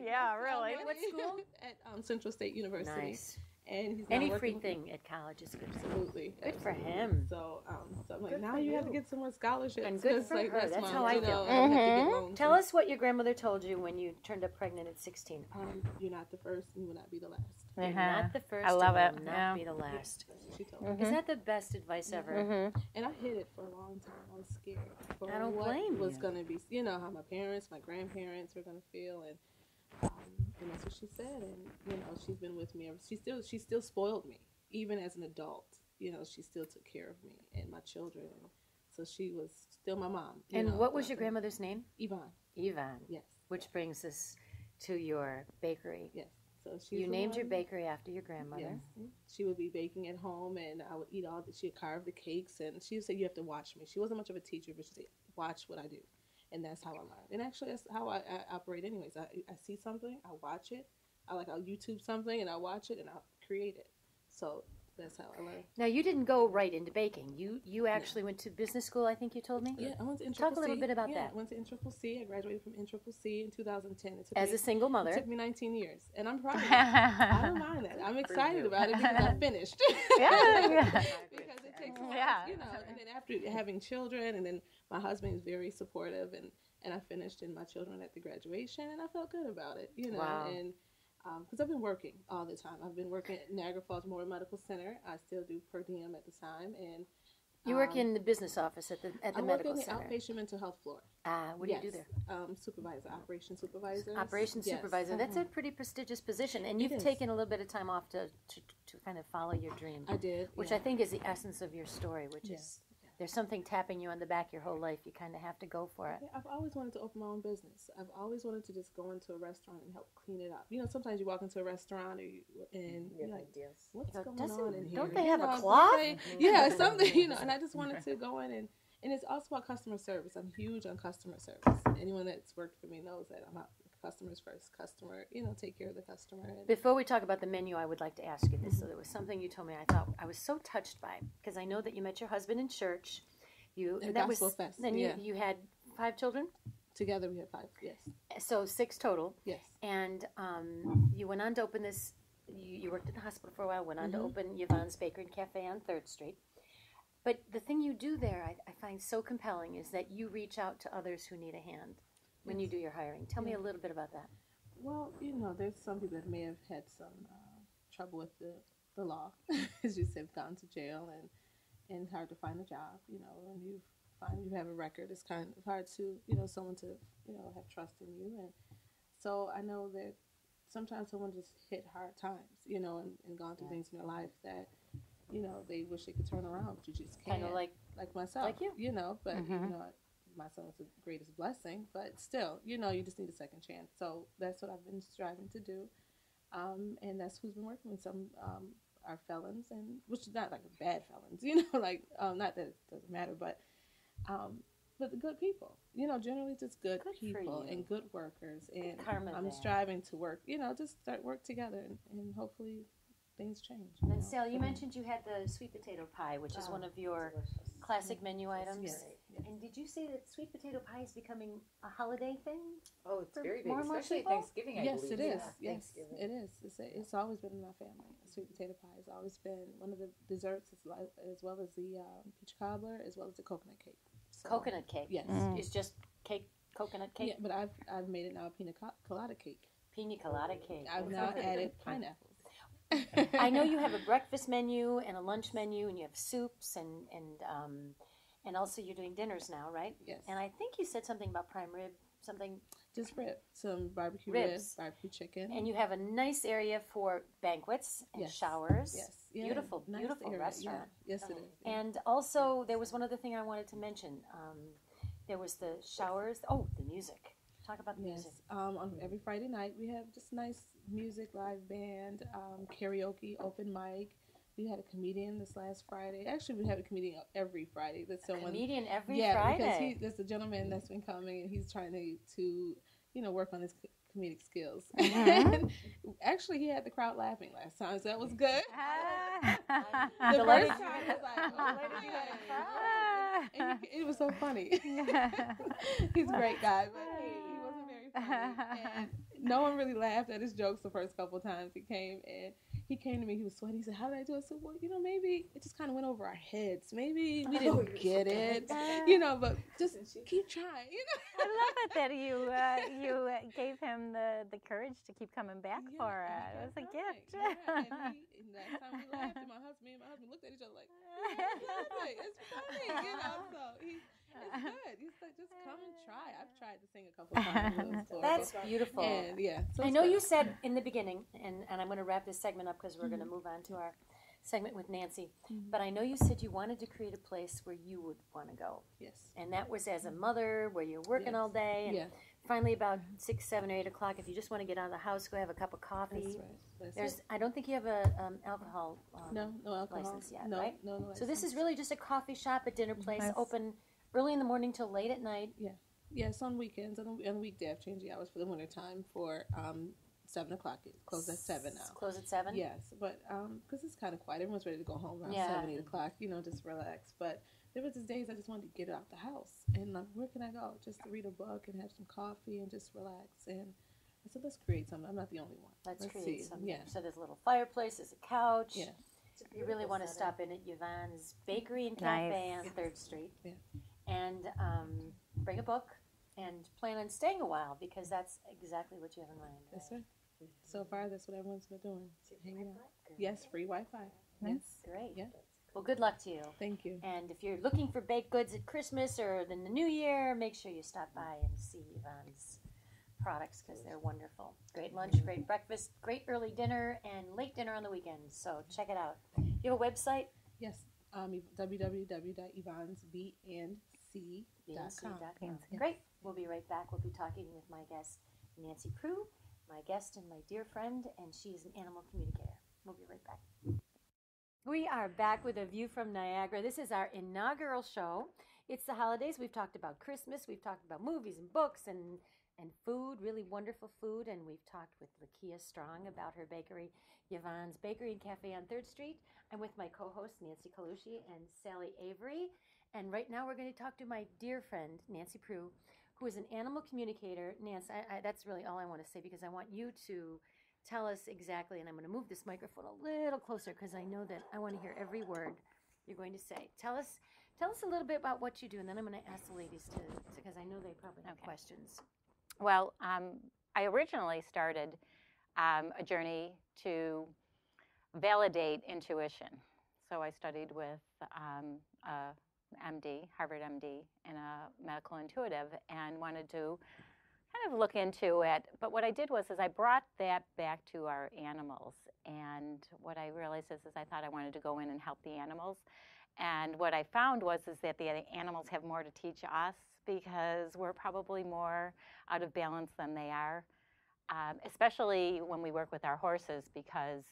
Yeah, really. What school? At Central State University. Nice. And he's now Any working- free thing at college is good. Absolutely. Good for him. So, I'm like, Good now for you have to you. get some more scholarships. And good 'cause, for her. That's my- how I feel. I have to get loans. Tell us what your grandmother told you when you turned up pregnant at 16. You're not the first, and you will not be the last. You're Uh-huh. not the first. I love and it, will not yeah. be the last. That's what she told me. Is that the best advice ever? And I hid it for a long time. I was scared for I don't what blame was you. going to be, how my parents, my grandparents were going to feel, and that's what she said. And she's been with me. She still spoiled me, even as an adult. She still took care of me and my children, and so she was still my mom. And what was your grandmother's name? Yvonne. Yvonne. Yes. Which brings us to your bakery. Yes. So she's You the named your one- bakery after your grandmother. Yes. She would be baking at home, and I would eat she'd carve the cakes, and she would say, you have to watch me. She wasn't much of a teacher, but she'd say, watch what I do. And that's how I learned. And actually, that's how I operate anyways. I see something, I watch it. I'll YouTube something, and I watch it, and I'll create it. So that's how I learned. Now, you didn't go right into baking. You actually went to business school, I think you told me? Yeah, I went to NCCC. Talk a little bit about that. I went to NCCC. I graduated from NCCC in 2010. As a single It mother. took me 19 years, and I'm proud of it. I don't mind that. I'm excited about it because I finished. Yeah. Because it takes a while, Yeah. And then after having children, and then my husband is very supportive, and I finished in my children at the graduation, and I felt good about it, Wow. and because I've been working all the time. I've been working at Niagara Falls Memorial Medical Center. I still do per diem at the time, and You work in the business office at the I medical work in the center. outpatient mental health floor. What do you do there? Supervisor, operations supervisor. Operations Yes. supervisor. That's a pretty prestigious position, and you've is. taken a little bit of time off to kind of follow your dream. I did. Which yeah. I think is the essence of your story, which Yes. is there's something tapping you on the back your whole life. You kind of have to go for it. Yeah, I've always wanted to open my own business. I've always wanted to just go into a restaurant and help clean it up. You know, sometimes you walk into a restaurant and you're like, ideas. what's You go, going on in here? don't they You have a know, cloth? Yeah, something, you know, and I just wanted to go in and it's also about customer service. I'm huge on customer service. Anyone that's worked for me knows that I'm not customers first. Customer, you know, take care of the customer. And Before we talk about the menu, I would like to ask you this. So there was something you told me I thought I was so touched by, because I know that you met your husband in church. At That Gospel was Fest, then yeah. you had 5 children, Together we had 5, yes. so 6 total. Yes. And you went on to open this. You worked at the hospital for a while. Went on to open Yvonne's Bakery and Cafe on 3rd Street. But the thing you do there, I find so compelling, is that you reach out to others who need a hand when you do your hiring. Tell me a little bit about that. Well, you know, there's some people that may have had some trouble with the law, as you said, gone to jail and it's hard to find a job. You know, when you find you have a record, it's kind of hard to, you know, someone to, you know, have trust in you. And so I know that sometimes someone just hit hard times, you know, and gone through things in their life that, you know, they wish they could turn around, but you just can't. Kind of like myself, like you. know, but you know, my son was the greatest blessing, but still, you know, you just need a second chance. So that's what I've been striving to do, and that's who's been working with some our felons, and which is not like bad felons, you know, like not that it doesn't matter, but the good people, you know, generally just good people and good workers, and I'm striving to work, you know, just start work together, and hopefully things change. And then, Sally, you mentioned you had the sweet potato pie, which is one of your classic menu items. Yes. And did you say that sweet potato pie is becoming a holiday thing? Oh, it's For very big, more and more especially at people? Thanksgiving, I Yes, believe. it is. Yeah. Yes, Thanksgiving. it is. It's always been in my family. Sweet potato pie has always been one of the desserts, as well as the peach cobbler, as well as the coconut cake. So, Coconut cake. Yes. It's just cake, coconut cake. Yeah, but I've made it now a pina colada cake. Pina colada cake. I've now added pineapples. I know you have a breakfast menu and a lunch menu, and you have soups, and also you're doing dinners now, right? Yes. And I think you said something about prime rib, something. Just some barbecue Ribs. ribs, barbecue chicken. And you have a nice area for banquets and Yes. showers. Yes. Yeah, Beautiful, nice beautiful area. restaurant. Yeah. Yes, it is. Yeah. And also, there was one other thing I wanted to mention. There was the showers. Oh, the music. Talk about the music. On every Friday night, we have just nice music, live band, karaoke, open mic. We had a comedian this last Friday. Actually, we have a comedian every Friday. That's someone. Comedian every Yeah, Friday. because there's a gentleman that's been coming, and he's trying to you know, work on his comedic skills. And actually, he had the crowd laughing last time, so that was good. The Delighted. first time was like, oh, man. And it was so funny. He's a great guy, but he wasn't very funny. And no one really laughed at his jokes the first couple of times he came. And he came to me, he was sweating. He said, how did I do it? I said, well, you know, maybe it just kind of went over our heads. Maybe we didn't get it, you know, but just keep trying, you know. I love it that you gave him the courage to keep coming back for it. It was a gift. Yeah, and last time we laughed, and my husband looked at each other like, it's funny, you know. So it's good. He's like, just come and try. I've tried to sing a couple times. That's beautiful. And yeah, so I know you said in the beginning, and I'm going to wrap this segment up because we're going to move on to our segment with Nancy. But I know you said you wanted to create a place where you would want to go. Yes. And that was as a mother, where you're working all day, and finally about 6, 7, or 8 o'clock, if you just want to get out of the house, go have a cup of coffee. That's right. I don't think you have a alcohol no alcohol license yet, no, right? No license. So this is really just a coffee shop, a dinner place, Yes. open early in the morning till late at night. Yes, on weekends. On a weekday, I've changed the hours for the winter time for 7 o'clock. It closes at 7 now. Close at 7? Yes, but because it's kind of quiet. Everyone's ready to go home around 7, 8 o'clock, you know, just relax. But there was just days I just wanted to get out the house. And like, where can I go? Just to read a book and have some coffee and just relax. And I said, let's create something. I'm not the only one. Let's create see. something. Yeah. So there's a little fireplace, there's a couch. Yeah. You really want to stop in at Yvonne's Bakery and Cafe on 3rd Street. Yeah. And bring a book and plan on staying a while, because that's exactly what you have in mind. That's right. So far, that's what everyone's been doing. Hanging out. Yes, free Wi-Fi. Yes. Great. Yeah. Well, good luck to you. Thank you. And if you're looking for baked goods at Christmas or in the New Year, make sure you stop by and see Yvonne's products because they're wonderful. Great lunch, great breakfast, great early dinner, and late dinner on the weekends. So check it out. You have a website? Yes. www.yvonnesbandc.com. Great. We'll be right back. We'll be talking with my guest, Nancy Prue, my guest and my dear friend, and she is an animal communicator. We'll be right back. We are back with a view from Niagara. This is our inaugural show. It's the holidays. We've talked about Christmas. We've talked about movies and books and food, really wonderful food. And we've talked with Lakia Strong about her bakery, Yvonne's Bakery and Cafe on 3rd Street. I'm with my co-hosts, Nancy Colucci and Sally Avery. And right now we're going to talk to my dear friend, Nancy Prue, who is an animal communicator. Nancy, that's really all I want to say because I want you to tell us exactly, and I'm going to move this microphone a little closer because I know that I want to hear every word you're going to say. Tell us a little bit about what you do, and then I'm going to ask the ladies because I know they probably have questions. Well, I originally started a journey to validate intuition. So I studied with a MD, Harvard MD, and a medical intuitive, and wanted to kind of look into it. But what I did was I brought that back to our animals. And what I realized is I thought I wanted to go in and help the animals. And what I found was that the animals have more to teach us because we're probably more out of balance than they are, especially when we work with our horses because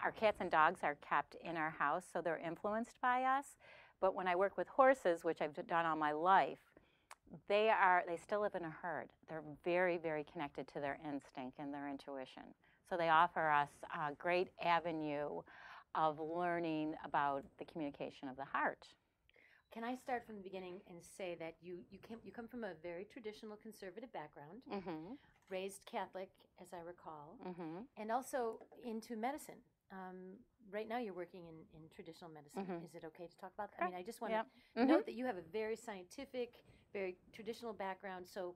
our cats and dogs are kept in our house, so they're influenced by us. But when I work with horses, which I've done all my life, they still live in a herd. They're very, very connected to their instinct and their intuition. So they offer us a great avenue of learning about the communication of the heart. Can I start from the beginning and say that you come from a very traditional conservative background, raised Catholic, as I recall, and also into medicine. Right now you're working in traditional medicine. Is it okay to talk about that? I mean, I just want to note that you have a very scientific, very traditional background. So,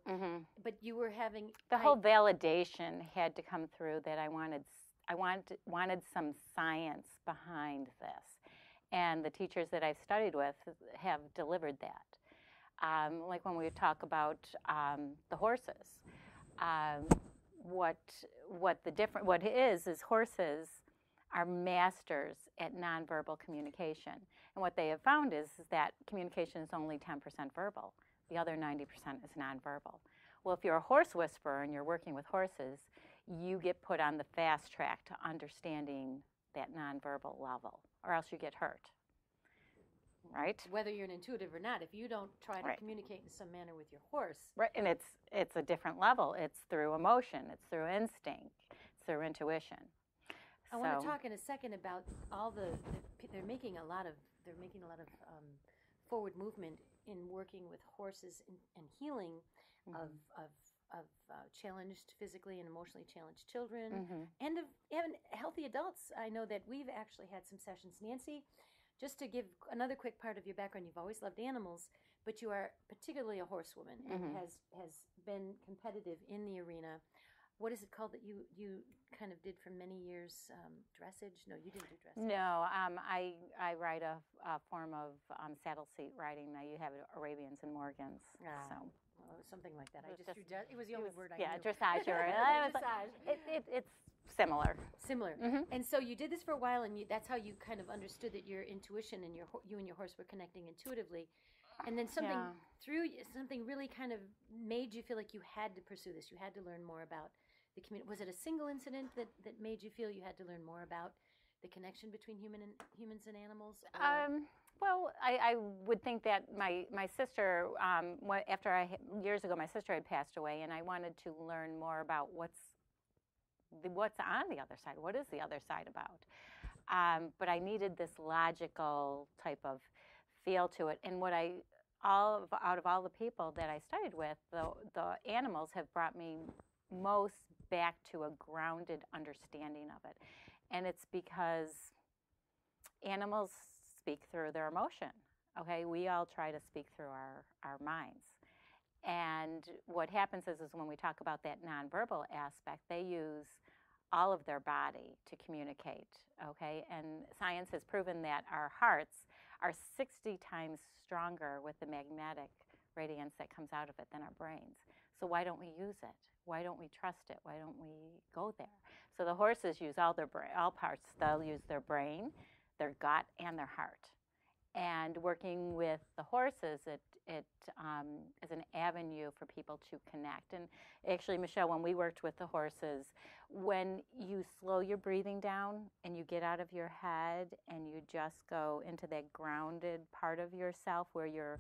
but you were having the whole validation had to come through that I wanted some science behind this, and the teachers that I've studied with have delivered that. Like when we talk about the horses, what is horses are masters at nonverbal communication. And what they have found is that communication is only 10% verbal. The other 90% is nonverbal. Well, if you're a horse whisperer and you're working with horses, you get put on the fast track to understanding that nonverbal level, or else you get hurt. Right? Whether you're an intuitive or not, if you don't try to communicate in some manner with your horse. Right, and it's a different level. It's through emotion, it's through instinct, it's through intuition. I want to talk in a second about all they're making a lot of forward movement in working with horses and healing of challenged physically and emotionally challenged children and of even healthy adults. I know that we've actually had some sessions. Nancy, just to give another quick part of your background, you've always loved animals, but you are particularly a horsewoman and has been competitive in the arena. What is it called that you kind of did for many years? Dressage? No, you didn't do dressage. No, I ride a form of saddle seat riding. Now you have Arabians and Morgans. Something like that. It was the only word I knew. Yeah, dressage. It's similar. Similar. And so you did this for a while, and that's how you kind of understood that your intuition and you and your horse were connecting intuitively. And then something really kind of made you feel like you had to pursue this. You had to learn more about the community. Was it a single incident that made you feel you had to learn more about the connection between humans and animals? Well, I would think that my sister, years ago, my sister had passed away, and I wanted to learn more about what's on the other side. What is the other side about? But I needed this logical type of feel to it. And out of all the people that I studied with, the animals have brought me most back to a grounded understanding of it. And it's because animals speak through their emotion. Okay, we all try to speak through our minds. And what happens is when we talk about that nonverbal aspect, they use all of their body to communicate, okay? And science has proven that our hearts are 60 times stronger with the magnetic radiance that comes out of it than our brains. So why don't we use it? Why don't we trust it? Why don't we go there? So the horses use all parts. They'll use their brain, their gut, and their heart. And working with the horses, it is an avenue for people to connect. And actually, Michele, when we worked with the horses, when you slow your breathing down and you get out of your head and you just go into that grounded part of yourself where you're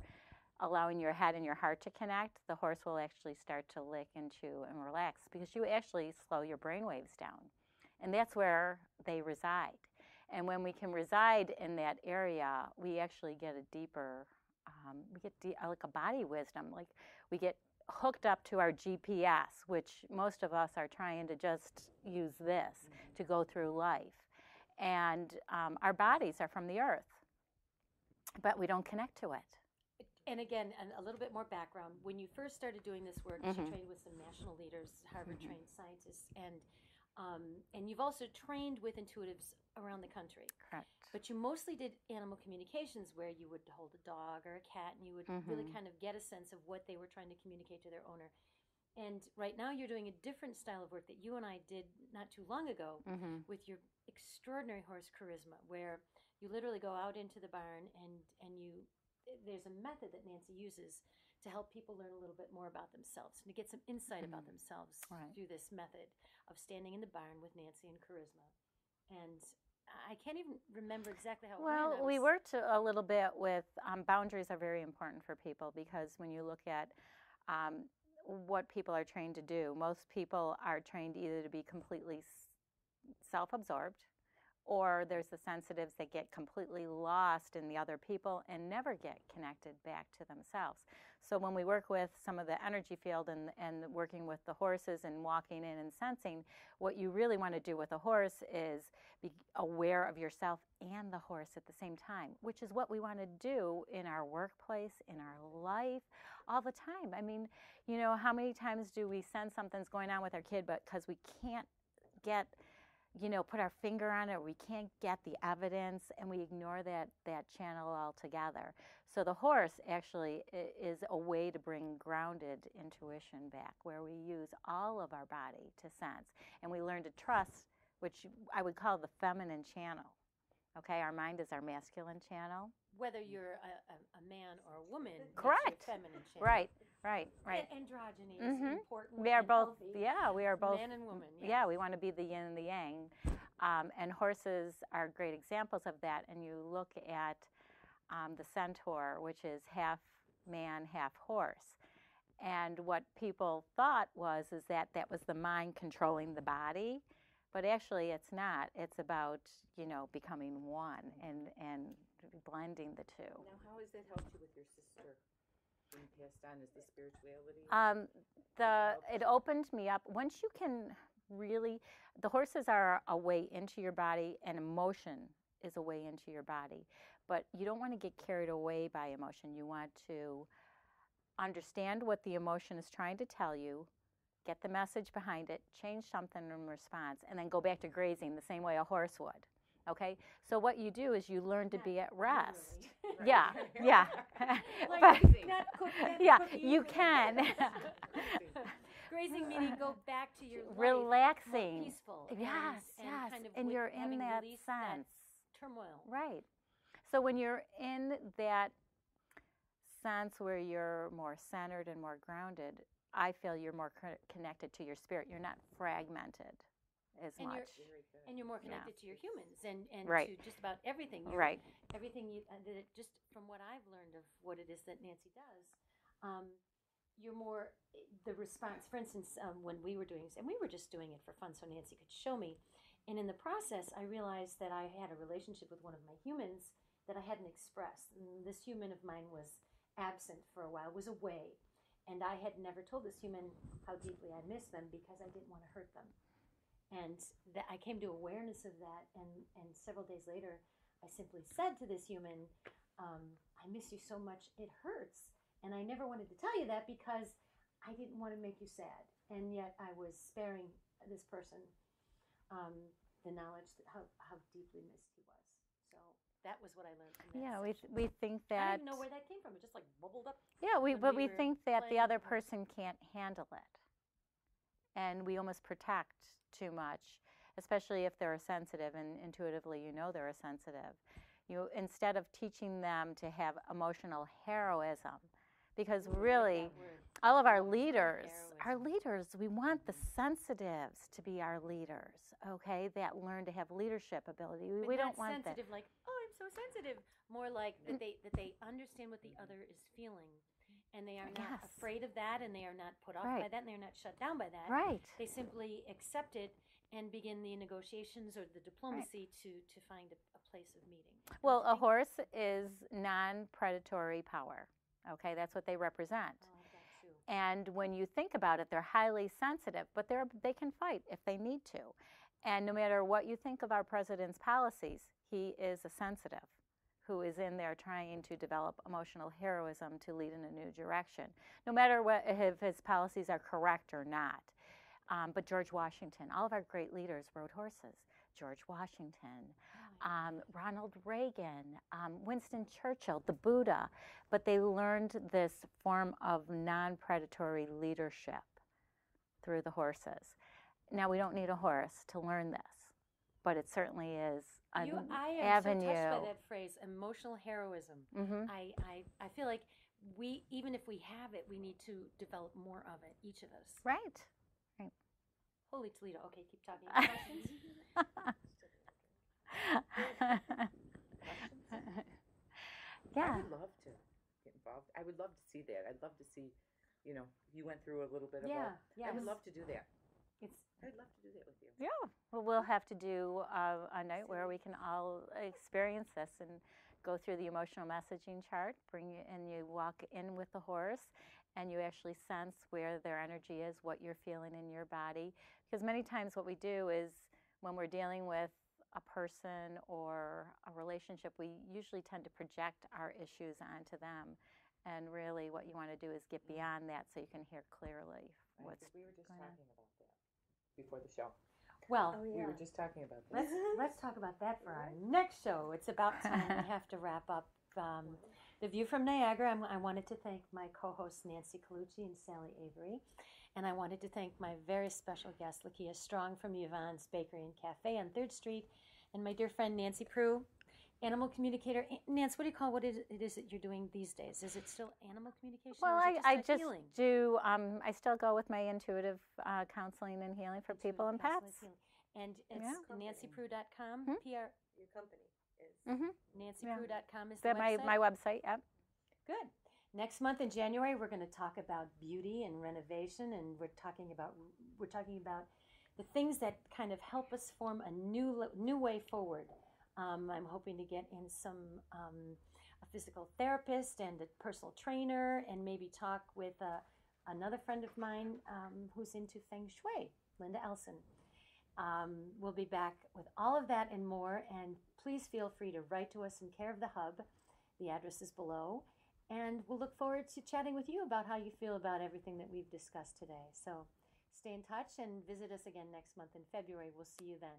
allowing your head and your heart to connect, the horse will actually start to lick and chew and relax because you actually slow your brain waves down. And that's where they reside. And when we can reside in that area, we actually get a deeper, like a body wisdom. Like we get hooked up to our GPS, which most of us are trying to just use this to go through life. And our bodies are from the earth, but we don't connect to it. And again, a little bit more background. When you first started doing this work, you trained with some national leaders, Harvard-trained scientists, and you've also trained with intuitives around the country. Correct. But you mostly did animal communications where you would hold a dog or a cat and you would really kind of get a sense of what they were trying to communicate to their owner. And right now you're doing a different style of work that you and I did not too long ago with your extraordinary horse charisma, where you literally go out into the barn and there's a method that Nancy uses to help people learn a little bit more about themselves and to get some insight about themselves through this method of standing in the barn with Nancy and charisma. And I can't even remember exactly how it went. Well, we worked a little bit with boundaries are very important for people because when you look at what people are trained to do, most people are trained either to be completely self-absorbed, or there's the sensitives that get completely lost in the other people and never get connected back to themselves. So when we work with some of the energy field and working with the horses and walking in and sensing, what you really want to do with a horse is be aware of yourself and the horse at the same time, which is what we want to do in our workplace, in our life, all the time. I mean, you know, how many times do we sense something's going on with our kid, but because we can't get put our finger on it, we can't get the evidence, and we ignore that channel altogether. So the horse actually is a way to bring grounded intuition back, where we use all of our body to sense, and we learn to trust, which I would call the feminine channel. Okay, our mind is our masculine channel. Whether you're a man or a woman, correct, it's your feminine channel. Right. Androgyny is important. We are both. Healthy. Yeah, we are both. Man and woman. Yes. Yeah, we want to be the yin and the yang, and horses are great examples of that. And you look at the centaur, which is half man, half horse. And what people thought was that was the mind controlling the body, but actually it's not. It's about becoming one and blending the two. Now, how has that helped you with your sister? Being passed on is the spirituality? It opened me up. Once you can really, the horses are a way into your body, and emotion is a way into your body. But you don't want to get carried away by emotion. You want to understand what the emotion is trying to tell you, get the message behind it, change something in response, and then go back to grazing the same way a horse would. Okay, so what you do is you learn to be at rest. Right. Yeah. You can. Grazing meaning go back to your life, relaxing, more peaceful. Yes, and kind of and you're in that sense. sense. Turmoil. Right. So when you're in that sense where you're more centered and more grounded, I feel you're more connected to your spirit. You're not fragmented as much. And you're more connected to your humans and right. to just about everything. Right. Everything just from what I've learned of what it is that Nancy does, you're more the response. For instance, when we were doing this, and we were just doing it for fun so Nancy could show me. And in the process, I realized that I had a relationship with one of my humans that I hadn't expressed. And this human of mine was absent for a while, was away. And I had never told this human how deeply I missed them because I didn't want to hurt them. And I came to awareness of that, and several days later, I simply said to this human, I miss you so much, it hurts. And I never wanted to tell you that because I didn't want to make you sad. And yet I was sparing this person the knowledge that how deeply missed he was. So that was what I learned from that. Yeah, session. we think I that. don't even know where that came from. It just like bubbled up. Yeah, when but we were think that the playing other with the horse. person can't handle it, and we almost protect too much, especially if they're sensitive, and intuitively you know they're sensitive. You, instead of teaching them to have emotional heroism, because really all of our leaders, we want the sensitives to be our leaders, okay, that learn to have leadership ability. But we not don't want sensitive that. like, oh, I'm so sensitive. More like that they understand what the other is feeling, and they are not Yes. afraid of that, and they are not put off Right. by that, and they're not shut down by that. Right. They simply accept it and begin the negotiations or the diplomacy to find a place of meeting. Well, a horse is non-predatory power. Okay, that's what they represent. Oh, that too. And when you think about it, they're highly sensitive, but they can fight if they need to. And no matter what you think of our president's policies, he is a sensitive who is in there trying to develop emotional heroism to lead in a new direction, no matter what if his policies are correct or not. But George Washington, all of our great leaders rode horses. George Washington, Ronald Reagan, Winston Churchill, the Buddha, but they learned this form of non-predatory leadership through the horses. Now, we don't need a horse to learn this, but it certainly is an I am avenue. so touched by that phrase, emotional heroism. Mm-hmm. I feel like even if we have it, we need to develop more of it, each of us. Right. Holy Toledo. Okay, keep talking. Questions? Yeah. I would love to get involved. I would love to see that. I'd love to see, you went through a little bit of Yeah, I would love to do that. It's I'd love to do that with you. Yeah. Well, we'll have to do a night where we can all experience this and go through the emotional messaging chart. And you walk in with the horse, and you actually sense where their energy is, what you're feeling in your body. Because many times what we do is when we're dealing with a person or a relationship, we usually tend to project our issues onto them. And really what you want to do is get beyond that so you can hear clearly what's We were just going on. talking about that before the show. well. Oh, We yeah. were just talking about that. Let's talk about that for our next show. It's about time we have to wrap up. The View from Niagara. I wanted to thank my co-hosts Nancy Colucci and Sally Avery, and I wanted to thank my very special guest Lakia Strong from Yvonne's Bakery and Cafe on 3rd Street, and my dear friend Nancy Prue, animal communicator. Nance, what do you call what it is that you're doing these days? Is it still animal communication? Well, or is it I just just healing? do, I still go with my intuitive counseling and healing for people and Counseling, pets. healing. And it's Yeah. nancyprue.com. Hmm? Your company is. Mm-hmm. nancyprue.com is the That website. my website, yep. Good. Next month in January, we're going to talk about beauty and renovation, and we're talking about the things that kind of help us form a new way forward. I'm hoping to get in a physical therapist and a personal trainer, and maybe talk with another friend of mine who's into Feng Shui, Linda Elson. We'll be back with all of that and more, and please feel free to write to us in care of the Hub. The address is below, and we'll look forward to chatting with you about how you feel about everything that we've discussed today. So stay in touch and visit us again next month in February. We'll see you then.